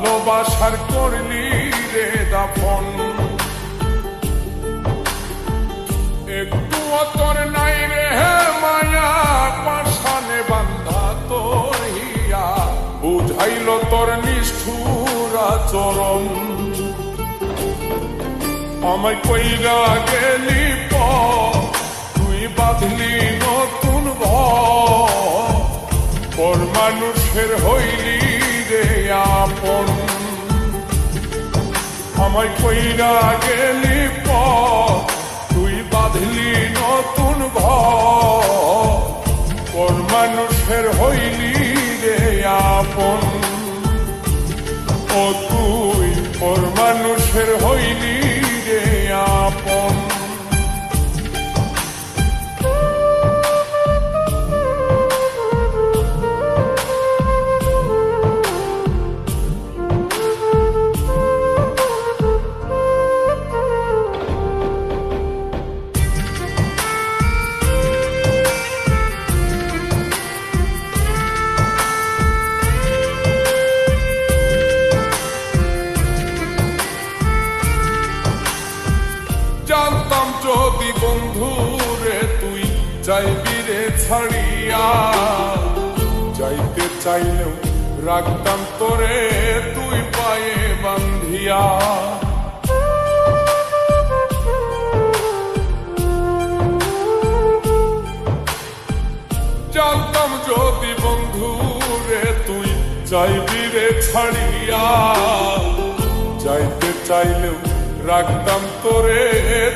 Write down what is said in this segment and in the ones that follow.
ভালোবাসার করলি রে দাফন। একটু তোর নাই রে মায়া, পাশানে বান্ধা তোর হিয়া, বুঝাইল তোর নিষ্ঠুর আচরণ। আমায় কইরা গেলি তুই বাঁধলি নতুন পর মানুষের হইলি রে আপন। আমায় কইরা গেলি তুই বাঁধলি নতুন পর মানুষের হইলি রে আপন। ও তুই পর মানুষের হইলি রে আপন। জানতাম যদি বন্ধু রে তুই যাইবি রে ছাড়িয়া, যাইতে চাইলেও রাখতাম তোরে তুই পায়ে বান্ধিয়া। জানতাম যদি বন্ধু রে তুই যাইবি রে ছাড়িয়া, যাইতে চাইলেও রাখতাম তোরে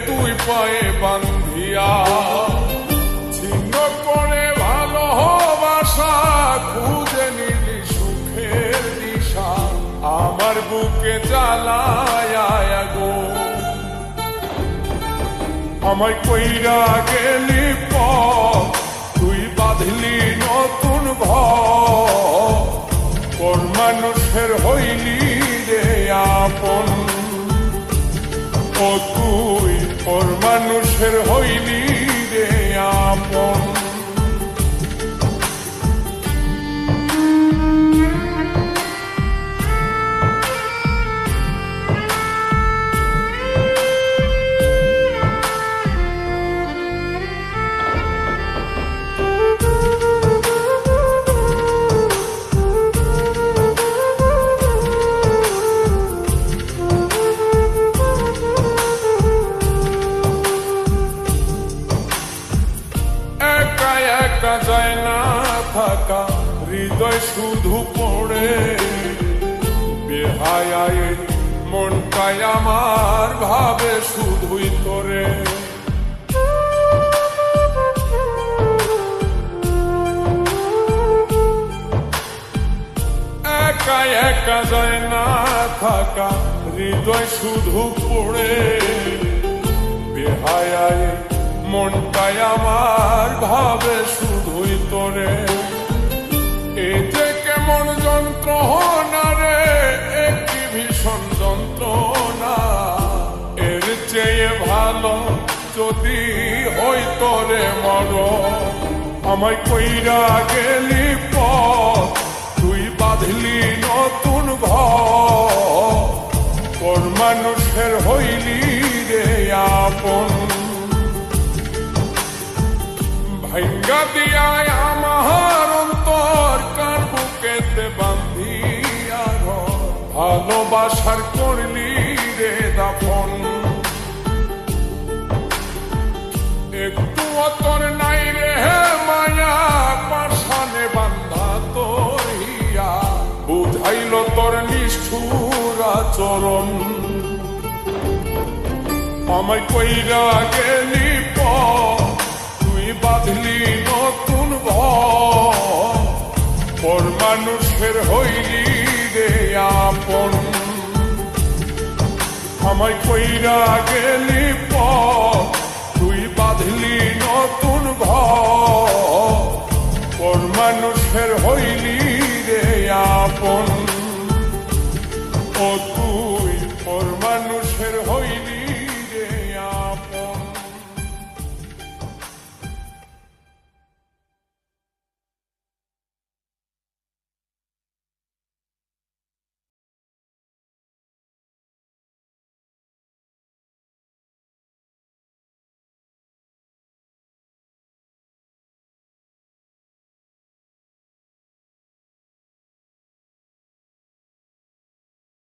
তুই পায়ে বান্ধিয়া। ছিন্ন করে ভালোবাসা খুঁজে নিলি সুখের দিশা, আমার বুকে জ্বালায় গো। আমায় কইরা গেলি তুই বাঁধলি নতুন পর মানুষের হইলি রে আপন। ও তুই পর মানুষের হইলি রে আপন। একা যায় না থাকা, হৃদয় শুধু পড়ে বেহায় মনটাই আমার ভাবে শুধুই তোরে। একা একা যায় না থাকা, হৃদয় শুধু পড়ে বেহায় মনটাই আমার ভাবে শুধুই তোরে। এ যে কেমন যন্ত্রণা রে, একটি ভীষণ যন্ত্রণা। এর চেয়ে ভালো যদি হই তোরে মর। আমায় কইরা গেলি তুই বাঁধলি নতুন পর মানুষের হইলি রে আপন। ভাঙ্গা দিয়ায় আমার অন্তর কার বুকেতে বান্ধিয়া ঘর, ভালোবাসার করলি রে দাফন। একটু তোর নাই রে মায়া, পাশানে বান্ধা তোর হিয়া, বুঝাইল তোর নিষ্ঠুর আচরণ। আমায় কইরা গেলি তুই বাঁধলি নতুন পর মানুষের হইলি রে আপন। আমায় কইরা গেলি